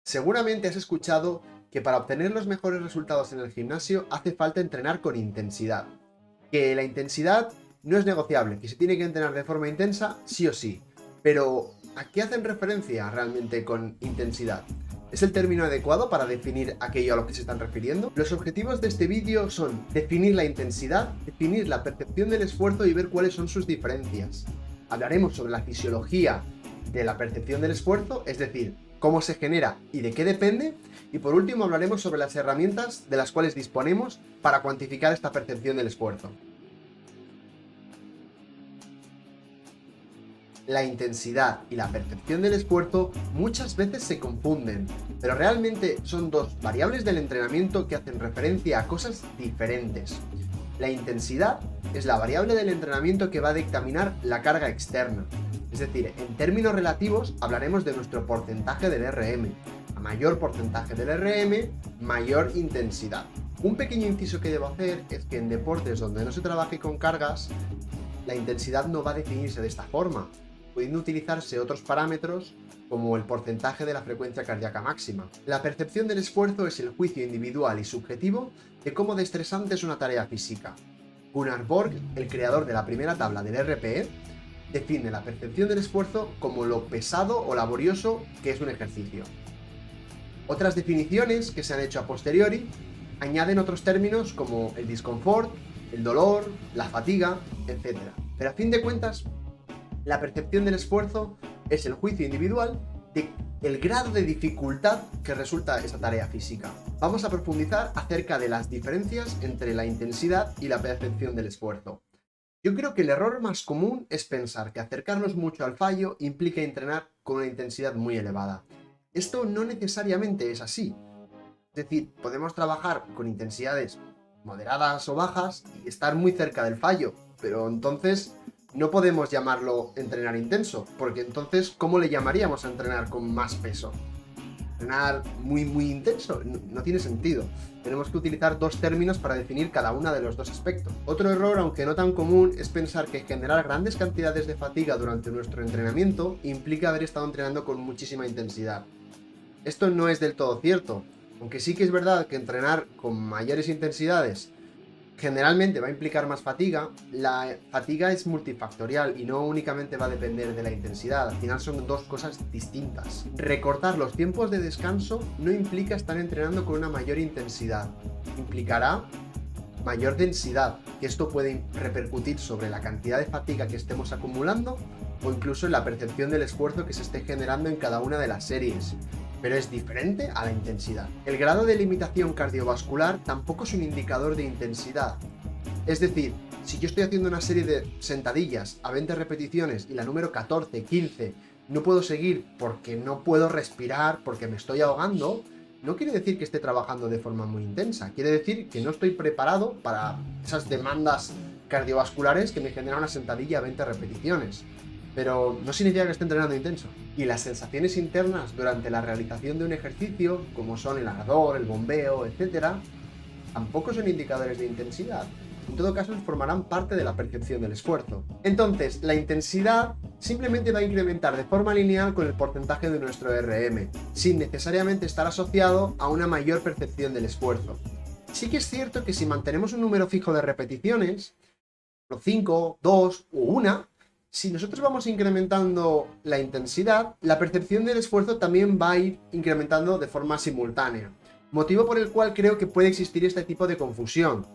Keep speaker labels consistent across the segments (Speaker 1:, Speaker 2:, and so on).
Speaker 1: Seguramente has escuchado que para obtener los mejores resultados en el gimnasio hace falta entrenar con intensidad. Que la intensidad no es negociable, que se tiene que entrenar de forma intensa sí o sí. Pero, ¿a qué hacen referencia realmente con intensidad? ¿Es el término adecuado para definir aquello a lo que se están refiriendo? Los objetivos de este vídeo son definir la intensidad, definir la percepción del esfuerzo y ver cuáles son sus diferencias. Hablaremos sobre la fisiología de la percepción del esfuerzo, es decir, cómo se genera y de qué depende, y por último hablaremos sobre las herramientas de las cuales disponemos para cuantificar esta percepción del esfuerzo. La intensidad y la percepción del esfuerzo muchas veces se confunden, pero realmente son dos variables del entrenamiento que hacen referencia a cosas diferentes. La intensidad es la variable del entrenamiento que va a dictaminar la carga externa. Es decir, en términos relativos hablaremos de nuestro porcentaje del RM. A mayor porcentaje del RM, mayor intensidad. Un pequeño inciso que debo hacer es que en deportes donde no se trabaje con cargas, la intensidad no va a definirse de esta forma, pudiendo utilizarse otros parámetros como el porcentaje de la frecuencia cardíaca máxima. La percepción del esfuerzo es el juicio individual y subjetivo de cómo de estresante es una tarea física. Gunnar Borg, el creador de la primera tabla del RPE, define la percepción del esfuerzo como lo pesado o laborioso que es un ejercicio. Otras definiciones que se han hecho a posteriori añaden otros términos como el disconfort, el dolor, la fatiga, etc. Pero a fin de cuentas, la percepción del esfuerzo es el juicio individual del grado de dificultad que resulta esta tarea física. Vamos a profundizar acerca de las diferencias entre la intensidad y la percepción del esfuerzo. Yo creo que el error más común es pensar que acercarnos mucho al fallo implica entrenar con una intensidad muy elevada. Esto no necesariamente es así. Es decir, podemos trabajar con intensidades moderadas o bajas y estar muy cerca del fallo, pero entonces no podemos llamarlo entrenar intenso, porque entonces, ¿cómo le llamaríamos a entrenar con más peso? ¿Entrenar muy intenso? No tiene sentido. Tenemos que utilizar dos términos para definir cada uno de los dos aspectos. Otro error, aunque no tan común, es pensar que generar grandes cantidades de fatiga durante nuestro entrenamiento implica haber estado entrenando con muchísima intensidad. Esto no es del todo cierto, aunque sí que es verdad que entrenar con mayores intensidades generalmente va a implicar más fatiga. La fatiga es multifactorial y no únicamente va a depender de la intensidad, al final son dos cosas distintas. Recortar los tiempos de descanso no implica estar entrenando con una mayor intensidad, implicará mayor densidad, que esto puede repercutir sobre la cantidad de fatiga que estemos acumulando o incluso en la percepción del esfuerzo que se esté generando en cada una de las series. Pero es diferente a la intensidad. El grado de limitación cardiovascular tampoco es un indicador de intensidad. Es decir, si yo estoy haciendo una serie de sentadillas a 20 repeticiones y la número 14, 15 no puedo seguir porque no puedo respirar, porque me estoy ahogando, no quiere decir que esté trabajando de forma muy intensa. Quiere decir que no estoy preparado para esas demandas cardiovasculares que me generan una sentadilla a 20 repeticiones. Pero no significa que esté entrenando intenso. Y las sensaciones internas durante la realización de un ejercicio, como son el ardor, el bombeo, etc., tampoco son indicadores de intensidad. En todo caso, formarán parte de la percepción del esfuerzo. Entonces, la intensidad simplemente va a incrementar de forma lineal con el porcentaje de nuestro RM, sin necesariamente estar asociado a una mayor percepción del esfuerzo. Sí que es cierto que si mantenemos un número fijo de repeticiones, 5, 2 o 1, si nosotros vamos incrementando la intensidad, la percepción del esfuerzo también va a ir incrementando de forma simultánea, motivo por el cual creo que puede existir este tipo de confusión.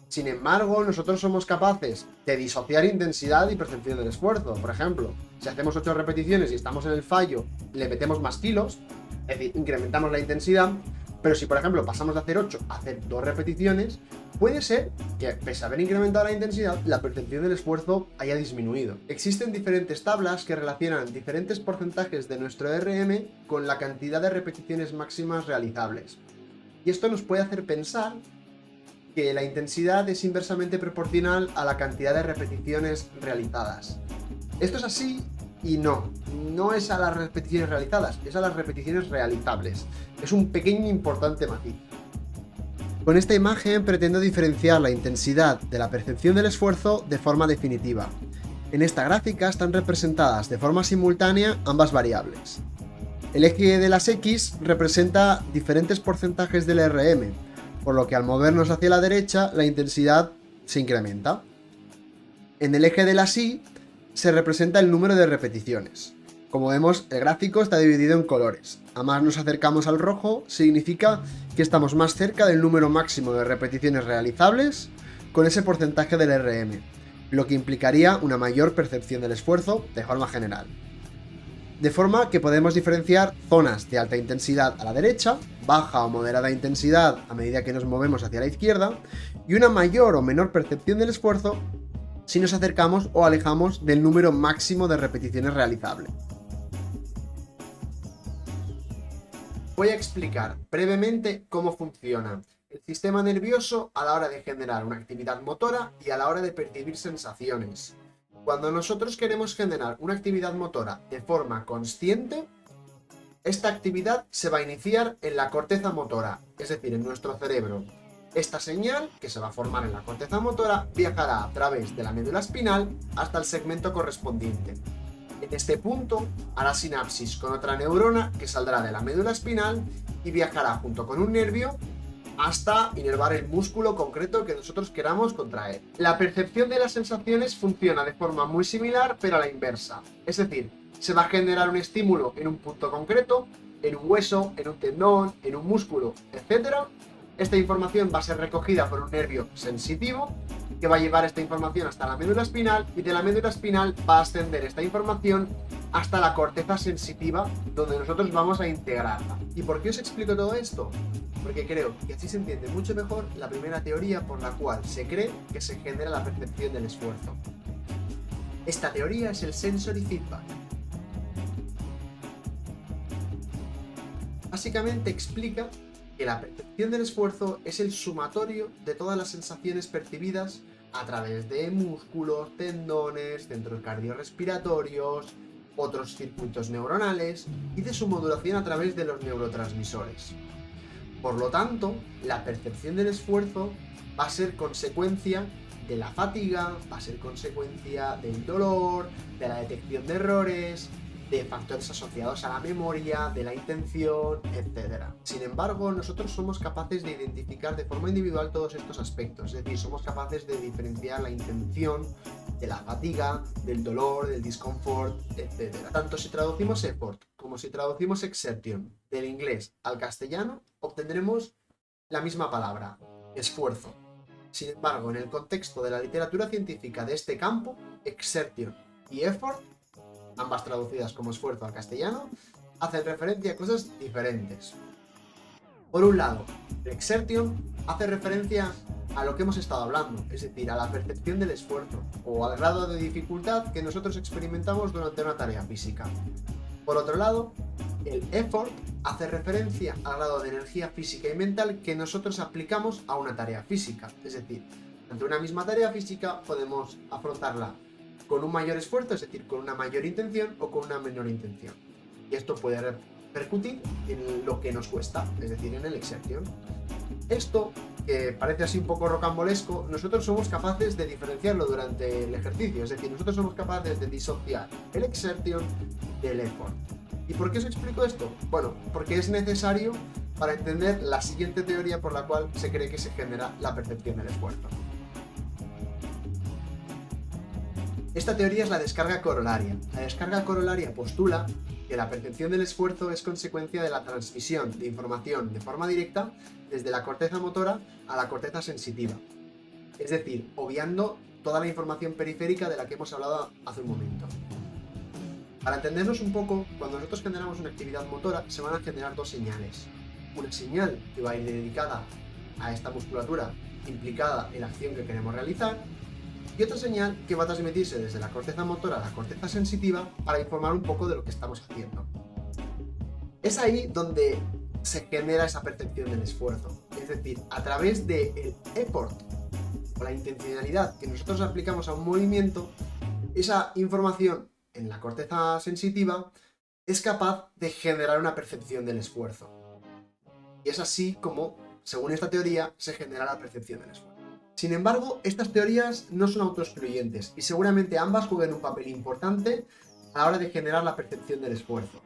Speaker 1: Sin embargo, nosotros somos capaces de disociar intensidad y percepción del esfuerzo. Por ejemplo, si hacemos 8 repeticiones y estamos en el fallo, le metemos más kilos, es decir, incrementamos la intensidad. Pero si, por ejemplo, pasamos de hacer 8 a hacer 2 repeticiones, puede ser que, pese a haber incrementado la intensidad, la percepción del esfuerzo haya disminuido. Existen diferentes tablas que relacionan diferentes porcentajes de nuestro RM con la cantidad de repeticiones máximas realizables. Y esto nos puede hacer pensar que la intensidad es inversamente proporcional a la cantidad de repeticiones realizadas. Esto es así y no es a las repeticiones realizadas, es a las repeticiones realizables. Es un pequeño importante matiz. Con esta imagen pretendo diferenciar la intensidad de la percepción del esfuerzo de forma definitiva. En esta gráfica están representadas de forma simultánea ambas variables. El eje de las X representa diferentes porcentajes del RM, por lo que al movernos hacia la derecha la intensidad se incrementa. En el eje de las Y se representa el número de repeticiones. Como vemos, el gráfico está dividido en colores. A más nos acercamos al rojo, significa que estamos más cerca del número máximo de repeticiones realizables con ese porcentaje del RM, lo que implicaría una mayor percepción del esfuerzo de forma general. De forma que podemos diferenciar zonas de alta intensidad a la derecha, baja o moderada intensidad a medida que nos movemos hacia la izquierda, y una mayor o menor percepción del esfuerzo si nos acercamos o alejamos del número máximo de repeticiones realizable. Voy a explicar brevemente cómo funciona el sistema nervioso a la hora de generar una actividad motora y a la hora de percibir sensaciones. Cuando nosotros queremos generar una actividad motora de forma consciente, esta actividad se va a iniciar en la corteza motora, es decir, en nuestro cerebro. Esta señal, que se va a formar en la corteza motora, viajará a través de la médula espinal hasta el segmento correspondiente. En este punto hará sinapsis con otra neurona que saldrá de la médula espinal y viajará junto con un nervio hasta inervar el músculo concreto que nosotros queramos contraer. La percepción de las sensaciones funciona de forma muy similar, pero a la inversa. Es decir, se va a generar un estímulo en un punto concreto, en un hueso, en un tendón, en un músculo, etc. Esta información va a ser recogida por un nervio sensitivo que va a llevar esta información hasta la médula espinal y de la médula espinal va a ascender esta información hasta la corteza sensitiva donde nosotros vamos a integrarla. ¿Y por qué os explico todo esto? Porque creo que así se entiende mucho mejor la primera teoría por la cual se cree que se genera la percepción del esfuerzo. Esta teoría es el sensory feedback. Básicamente explica que la percepción del esfuerzo es el sumatorio de todas las sensaciones percibidas a través de músculos, tendones, centros cardiorrespiratorios, otros circuitos neuronales y de su modulación a través de los neurotransmisores. Por lo tanto, la percepción del esfuerzo va a ser consecuencia de la fatiga, va a ser consecuencia del dolor, de la detección de errores, de factores asociados a la memoria, de la intención, etc. Sin embargo, nosotros somos capaces de identificar de forma individual todos estos aspectos, es decir, somos capaces de diferenciar la intención de la fatiga, del dolor, del discomfort, etc. Tanto si traducimos effort como si traducimos exertion del inglés al castellano, obtendremos la misma palabra, esfuerzo. Sin embargo, en el contexto de la literatura científica de este campo, exertion y effort, ambas traducidas como esfuerzo al castellano, hacen referencia a cosas diferentes. Por un lado, el exertion hace referencia a lo que hemos estado hablando, es decir, a la percepción del esfuerzo o al grado de dificultad que nosotros experimentamos durante una tarea física. Por otro lado, el effort hace referencia al grado de energía física y mental que nosotros aplicamos a una tarea física, es decir, ante una misma tarea física podemos afrontarla con un mayor esfuerzo, es decir, con una mayor intención o con una menor intención. Y esto puede repercutir en lo que nos cuesta, es decir, en el exertion. Esto, que parece así un poco rocambolesco, nosotros somos capaces de diferenciarlo durante el ejercicio, es decir, nosotros somos capaces de disociar el exertion del effort. ¿Y por qué os explico esto? Bueno, porque es necesario para entender la siguiente teoría por la cual se cree que se genera la percepción del esfuerzo. Esta teoría es la descarga corolaria. La descarga corolaria postula que la percepción del esfuerzo es consecuencia de la transmisión de información de forma directa desde la corteza motora a la corteza sensitiva. Es decir, obviando toda la información periférica de la que hemos hablado hace un momento. Para entendernos un poco, cuando nosotros generamos una actividad motora, se van a generar dos señales. Una señal que va a ir dedicada a esta musculatura implicada en la acción que queremos realizar, y otra señal que va a transmitirse desde la corteza motora a la corteza sensitiva para informar un poco de lo que estamos haciendo. Es ahí donde se genera esa percepción del esfuerzo, es decir, a través del effort o la intencionalidad que nosotros aplicamos a un movimiento, esa información en la corteza sensitiva es capaz de generar una percepción del esfuerzo. Y es así como, según esta teoría, se genera la percepción del esfuerzo. Sin embargo, estas teorías no son autoexcluyentes y seguramente ambas juegan un papel importante a la hora de generar la percepción del esfuerzo.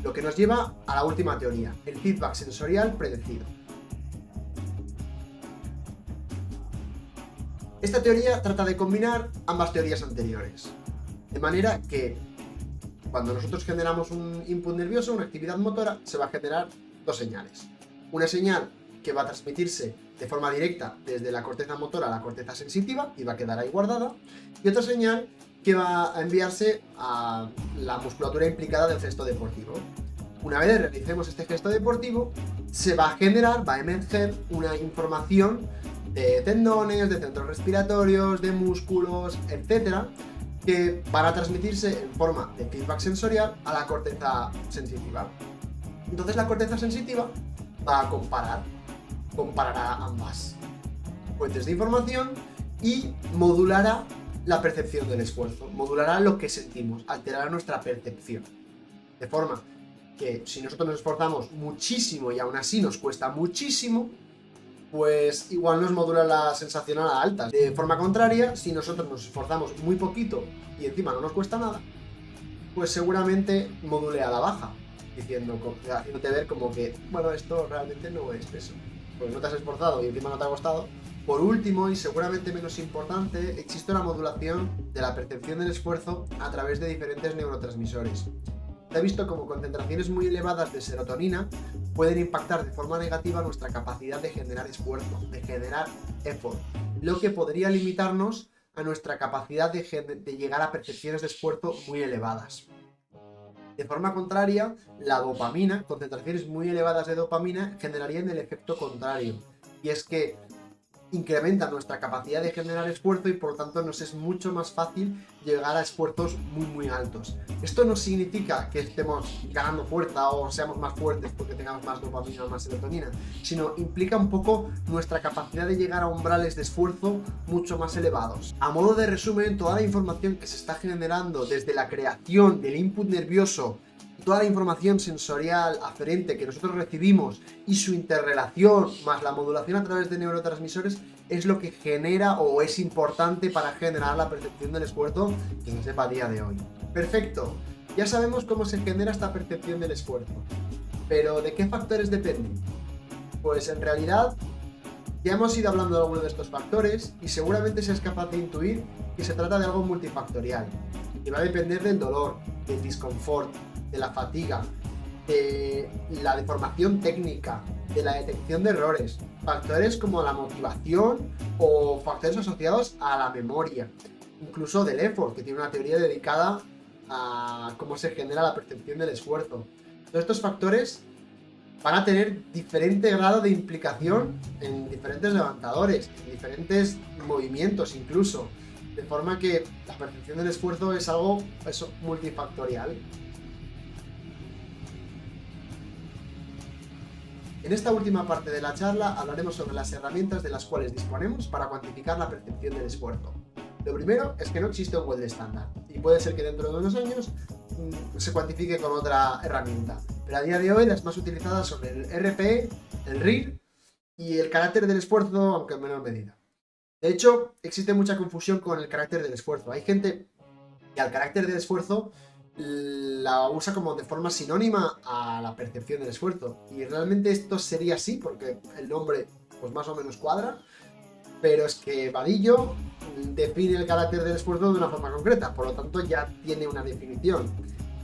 Speaker 1: Lo que nos lleva a la última teoría, el feedback sensorial predecido. Esta teoría trata de combinar ambas teorías anteriores, de manera que cuando nosotros generamos un input nervioso, una actividad motora, se va a generar dos señales. Una señal que va a transmitirse de forma directa desde la corteza motora a la corteza sensitiva y va a quedar ahí guardada, y otra señal que va a enviarse a la musculatura implicada del gesto deportivo. Una vez realicemos este gesto deportivo, se va a generar, va a emerger una información de tendones, de centros respiratorios, de músculos, etcétera, que van a transmitirse en forma de feedback sensorial a la corteza sensitiva. Entonces la corteza sensitiva va a comparará ambas fuentes de información y modulará la percepción del esfuerzo, modulará lo que sentimos, alterará nuestra percepción. De forma que si nosotros nos esforzamos muchísimo y aún así nos cuesta muchísimo, pues igual nos modula la sensación a la alta. De forma contraria, si nosotros nos esforzamos muy poquito y encima no nos cuesta nada, pues seguramente module a la baja, haciéndote ver como que, bueno, esto realmente no es eso. Pues no te has esforzado y encima no te ha costado. Por último, y seguramente menos importante, existe una modulación de la percepción del esfuerzo a través de diferentes neurotransmisores. Se ha visto como concentraciones muy elevadas de serotonina pueden impactar de forma negativa nuestra capacidad de generar esfuerzo, de generar effort, lo que podría limitarnos a nuestra capacidad de llegar a percepciones de esfuerzo muy elevadas. De forma contraria, la dopamina, concentraciones muy elevadas de dopamina, generarían el efecto contrario, y es que incrementa nuestra capacidad de generar esfuerzo y por lo tanto nos es mucho más fácil llegar a esfuerzos muy altos. Esto no significa que estemos ganando fuerza o seamos más fuertes porque tengamos más dopamina o más serotonina, sino implica un poco nuestra capacidad de llegar a umbrales de esfuerzo mucho más elevados. A modo de resumen, toda la información que se está generando desde la creación del input nervioso, toda la información sensorial aferente que nosotros recibimos y su interrelación más la modulación a través de neurotransmisores es lo que genera o es importante para generar la percepción del esfuerzo que se sepa a día de hoy. Perfecto, ya sabemos cómo se genera esta percepción del esfuerzo, pero ¿de qué factores depende? Pues en realidad ya hemos ido hablando de algunos de estos factores y seguramente seas capaz de intuir que se trata de algo multifactorial, que va a depender del dolor, del disconfort, de la fatiga, de la deformación técnica, de la detección de errores, factores como la motivación o factores asociados a la memoria, incluso del effort, que tiene una teoría dedicada a cómo se genera la percepción del esfuerzo. Todos estos factores van a tener diferente grado de implicación en diferentes levantadores, en diferentes movimientos incluso, de forma que la percepción del esfuerzo es algo multifactorial. En esta última parte de la charla hablaremos sobre las herramientas de las cuales disponemos para cuantificar la percepción del esfuerzo. Lo primero es que no existe un gold estándar y puede ser que dentro de unos años se cuantifique con otra herramienta, pero a día de hoy las más utilizadas son el RPE, el RIR y el carácter del esfuerzo, aunque en menor medida. De hecho, existe mucha confusión con el carácter del esfuerzo. Hay gente que al carácter del esfuerzo la usa como de forma sinónima a la percepción del esfuerzo, y realmente esto sería así porque el nombre pues más o menos cuadra, pero es que Vadillo define el carácter del esfuerzo de una forma concreta, por lo tanto ya tiene una definición.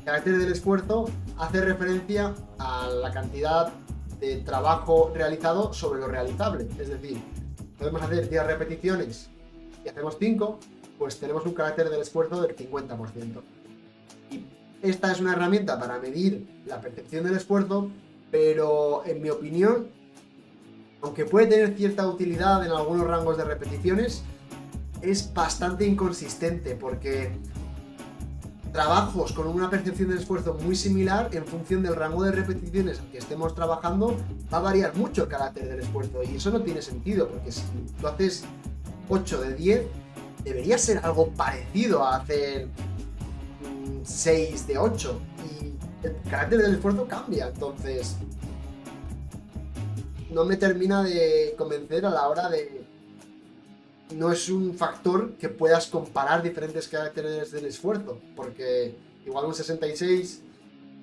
Speaker 1: El carácter del esfuerzo hace referencia a la cantidad de trabajo realizado sobre lo realizable, es decir, podemos hacer 10 repeticiones y hacemos 5, pues tenemos un carácter del esfuerzo del 50%. Y esta es una herramienta para medir la percepción del esfuerzo, pero en mi opinión, aunque puede tener cierta utilidad en algunos rangos de repeticiones, es bastante inconsistente porque trabajos con una percepción del esfuerzo muy similar en función del rango de repeticiones al que estemos trabajando va a variar mucho el carácter del esfuerzo, y eso no tiene sentido porque si tú haces 8 de 10 debería ser algo parecido a hacer 6 de 8 y el carácter del esfuerzo cambia, entonces no me termina de convencer a la hora de... No es un factor que puedas comparar diferentes caracteres del esfuerzo, porque igual un 66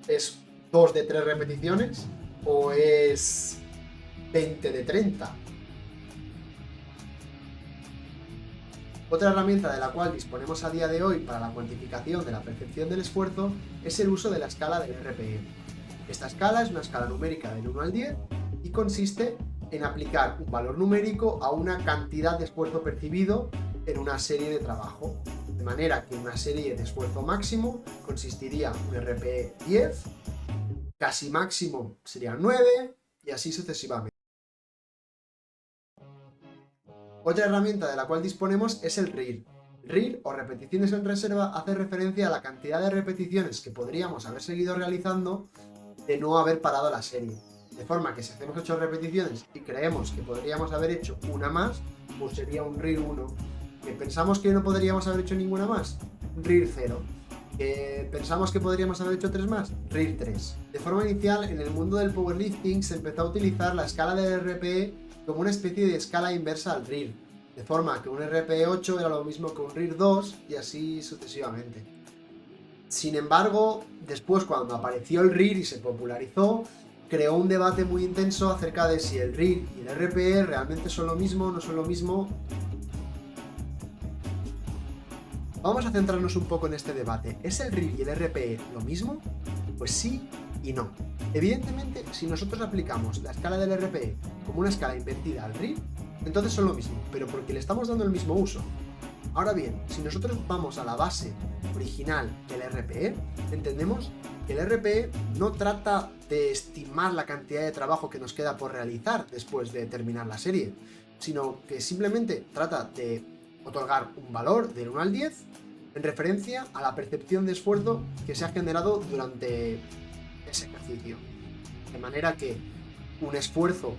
Speaker 1: es 2 de 3 repeticiones o es 20 de 30. Otra herramienta de la cual disponemos a día de hoy para la cuantificación de la percepción del esfuerzo es el uso de la escala del RPE. Esta escala es una escala numérica del 1 al 10 y consiste en aplicar un valor numérico a una cantidad de esfuerzo percibido en una serie de trabajo. De manera que una serie de esfuerzo máximo consistiría un RPE 10, casi máximo sería 9 y así sucesivamente. Otra herramienta de la cual disponemos es el RIR. RIR o repeticiones en reserva hace referencia a la cantidad de repeticiones que podríamos haber seguido realizando de no haber parado la serie. De forma que si hacemos 8 repeticiones y creemos que podríamos haber hecho una más, pues sería un RIR 1. ¿Que pensamos que no podríamos haber hecho ninguna más? RIR 0. ¿Que pensamos que podríamos haber hecho 3 más? RIR 3. De forma inicial, en el mundo del powerlifting se empezó a utilizar la escala del RPE como una especie de escala inversa al RIR, de forma que un RPE 8 era lo mismo que un RIR 2 y así sucesivamente. Sin embargo, después cuando apareció el RIR y se popularizó, creó un debate muy intenso acerca de si el RIR y el RPE realmente son lo mismo, no son lo mismo. Vamos a centrarnos un poco en este debate. ¿Es el RIR y el RPE lo mismo? Pues sí y no. Evidentemente, si nosotros aplicamos la escala del RPE como una escala invertida al RIR, entonces son lo mismo, pero porque le estamos dando el mismo uso. Ahora bien, si nosotros vamos a la base original del RPE, entendemos que el RPE no trata de estimar la cantidad de trabajo que nos queda por realizar después de terminar la serie, sino que simplemente trata de otorgar un valor del 1 al 10 en referencia a la percepción de esfuerzo que se ha generado durante ese ejercicio. De manera que un esfuerzo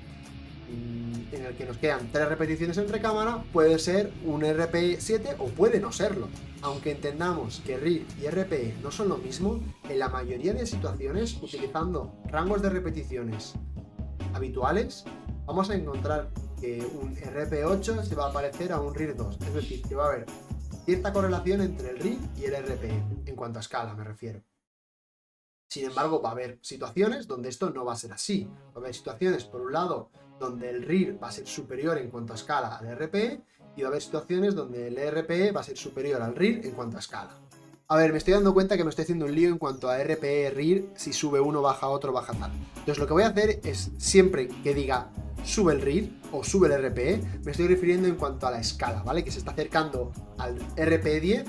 Speaker 1: en el que nos quedan 3 repeticiones entre cámara puede ser un RPE 7 o puede no serlo. Aunque entendamos que RIR y RPE no son lo mismo, en la mayoría de situaciones, utilizando rangos de repeticiones habituales, vamos a encontrar que un RPE 8 se va a parecer a un RIR 2, es decir, que va a haber cierta correlación entre el RIR y el RPE, en cuanto a escala me refiero. Sin embargo, va a haber situaciones donde esto no va a ser así. Va a haber situaciones, por un lado, donde el RIR va a ser superior en cuanto a escala al RPE, y va a haber situaciones donde el RPE va a ser superior al RIR en cuanto a escala. A ver, me estoy dando cuenta que me estoy haciendo un lío en cuanto a RPE, RIR, si sube uno, baja otro, baja tal. Entonces lo que voy a hacer es, siempre que diga sube el RIR o sube el RPE, me estoy refiriendo en cuanto a la escala, ¿vale? Que se está acercando al RPE 10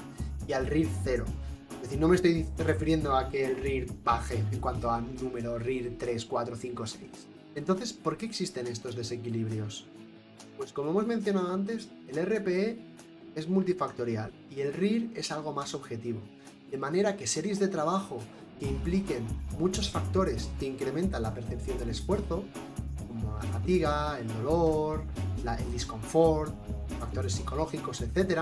Speaker 1: y al RIR 0. Es decir, no me estoy refiriendo a que el RIR baje en cuanto a número RIR 3, 4, 5, 6. Entonces, ¿por qué existen estos desequilibrios? Pues como hemos mencionado antes, el RPE es multifactorial y el RIR es algo más objetivo. De manera que series de trabajo que impliquen muchos factores que incrementan la percepción del esfuerzo, como la fatiga, el dolor, el disconfort, factores psicológicos, etc.,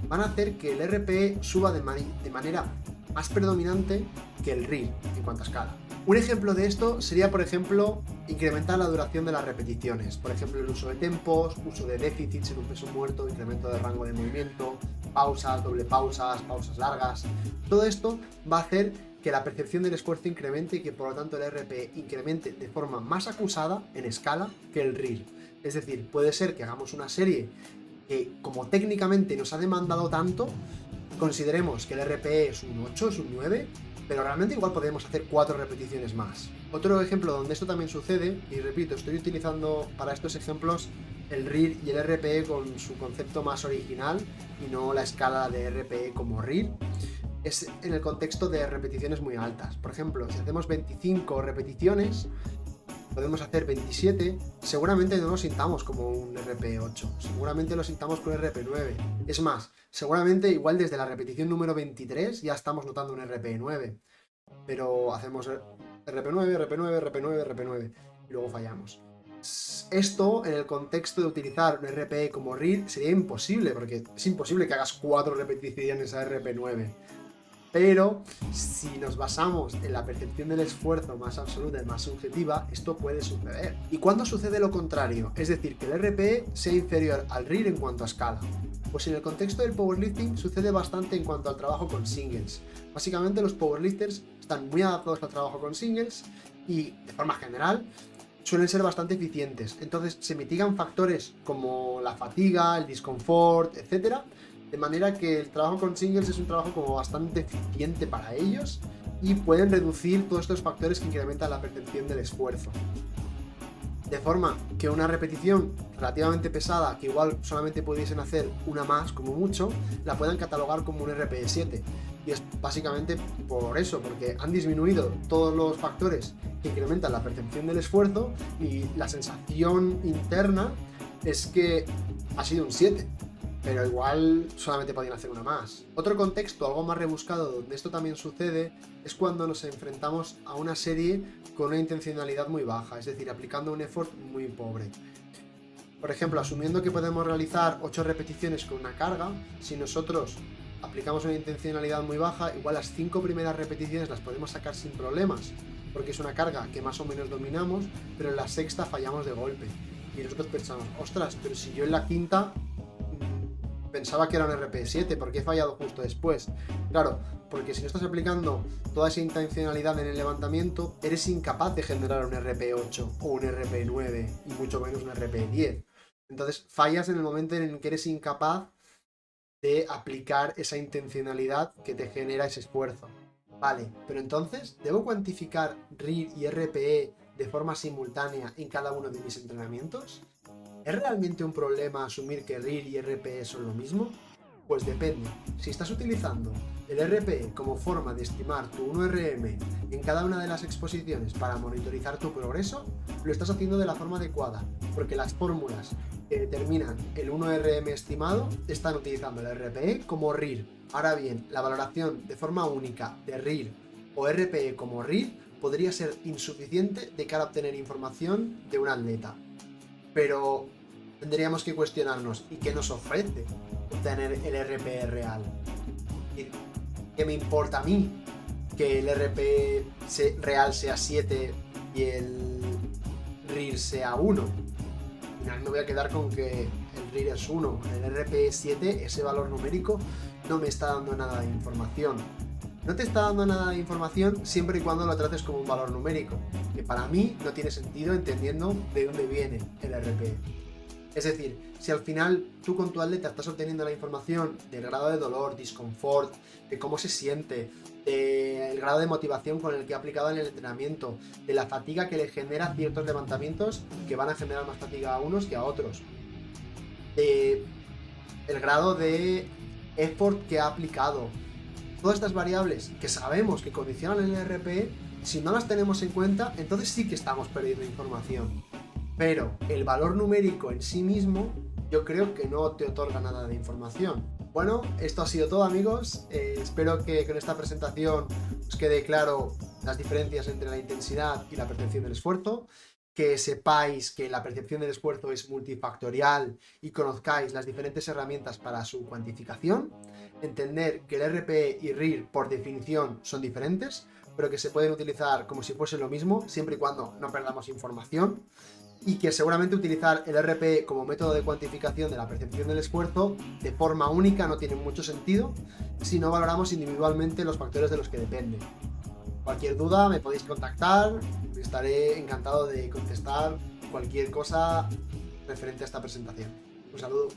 Speaker 1: van a hacer que el RPE suba de manera más predominante que el RIR en cuanto a escala. Un ejemplo de esto sería, por ejemplo, incrementar la duración de las repeticiones. Por ejemplo, el uso de tempos, uso de déficits en un peso muerto, incremento del rango de movimiento, pausas, doble pausas, pausas largas. Todo esto va a hacer que la percepción del esfuerzo incremente y que por lo tanto el RPE incremente de forma más acusada en escala que el RIR. Es decir, puede ser que hagamos una serie que, como técnicamente nos ha demandado tanto, consideremos que el RPE es un 8, es un 9, pero realmente igual podemos hacer 4 repeticiones más. Otro ejemplo donde esto también sucede, y repito, estoy utilizando para estos ejemplos el RIR y el RPE con su concepto más original y no la escala de RPE como RIR, es en el contexto de repeticiones muy altas. Por ejemplo, si hacemos 25 repeticiones, podemos hacer 27, seguramente no lo sintamos como un RPE 8, seguramente lo sintamos con RPE 9. Es más, seguramente igual desde la repetición número 23 ya estamos notando un RPE 9, pero hacemos RP 9, RP 9, RP 9, RP 9 y luego fallamos. Esto en el contexto de utilizar un RPE como RIR sería imposible, porque es imposible que hagas 4 repeticiones a RP 9. Pero si nos basamos en la percepción del esfuerzo más absoluta y más subjetiva, esto puede suceder. ¿Y cuándo sucede lo contrario? Es decir, que el RPE sea inferior al RIR en cuanto a escala. Pues en el contexto del powerlifting sucede bastante en cuanto al trabajo con singles. Básicamente los powerlifters están muy adaptados al trabajo con singles y, de forma general, suelen ser bastante eficientes. Entonces se mitigan factores como la fatiga, el disconfort, etcétera, de manera que el trabajo con singles es un trabajo como bastante eficiente para ellos y pueden reducir todos estos factores que incrementan la percepción del esfuerzo. De forma que una repetición relativamente pesada, que igual solamente pudiesen hacer una más como mucho, la puedan catalogar como un RPE 7. Y es básicamente por eso, porque han disminuido todos los factores que incrementan la percepción del esfuerzo y la sensación interna es que ha sido un 7. Pero igual solamente podían hacer una más. Otro contexto algo más rebuscado donde esto también sucede es cuando nos enfrentamos a una serie con una intencionalidad muy baja, es decir, aplicando un effort muy pobre. Por ejemplo, asumiendo que podemos realizar 8 repeticiones con una carga, si nosotros aplicamos una intencionalidad muy baja, igual las 5 primeras repeticiones las podemos sacar sin problemas, porque es una carga que más o menos dominamos, pero en la sexta fallamos de golpe. Y nosotros pensamos, ostras, pero si yo en la quinta pensaba que era un RP7, ¿por qué he fallado justo después? Claro, porque si no estás aplicando toda esa intencionalidad en el levantamiento, eres incapaz de generar un RP8 o un RP9 y mucho menos un RP10. Entonces fallas en el momento en el que eres incapaz de aplicar esa intencionalidad que te genera ese esfuerzo. Vale, pero entonces, ¿debo cuantificar RIR y RPE de forma simultánea en cada uno de mis entrenamientos? ¿Es realmente un problema asumir que RIR y RPE son lo mismo? Pues depende. Si estás utilizando el RPE como forma de estimar tu 1RM en cada una de las exposiciones para monitorizar tu progreso, lo estás haciendo de la forma adecuada, porque las fórmulas que determinan el 1RM estimado están utilizando el RPE como RIR. Ahora bien, la valoración de forma única de RIR o RPE como RIR podría ser insuficiente de cara a obtener información de un atleta. Pero tendríamos que cuestionarnos, ¿y qué nos ofrece obtener el RPE real? ¿Qué me importa a mí que el RPE real sea 7 y el RIR sea 1? Al final me voy a quedar con que el RIR es 1, el RPE 7, ese valor numérico, no me está dando nada de información. No te está dando nada de información siempre y cuando lo trates como un valor numérico, que para mí no tiene sentido entendiendo de dónde viene el RPE. Es decir, si al final tú con tu atleta estás obteniendo la información del grado de dolor, disconfort, de cómo se siente, del grado de motivación con el que ha aplicado en el entrenamiento, de la fatiga que le genera ciertos levantamientos que van a generar más fatiga a unos que a otros, el grado de effort que ha aplicado, todas estas variables que sabemos que condicionan el RPE, si no las tenemos en cuenta, entonces sí que estamos perdiendo información. Pero el valor numérico en sí mismo, yo creo que no te otorga nada de información. Bueno, esto ha sido todo, amigos. Espero que con esta presentación os quede claro las diferencias entre la intensidad y la percepción del esfuerzo, que sepáis que la percepción del esfuerzo es multifactorial y conozcáis las diferentes herramientas para su cuantificación, entender que el RPE y RIR por definición son diferentes, pero que se pueden utilizar como si fuese lo mismo, siempre y cuando no perdamos información, y que seguramente utilizar el RPE como método de cuantificación de la percepción del esfuerzo de forma única no tiene mucho sentido si no valoramos individualmente los factores de los que depende. Cualquier duda me podéis contactar, estaré encantado de contestar cualquier cosa referente a esta presentación. Un saludo.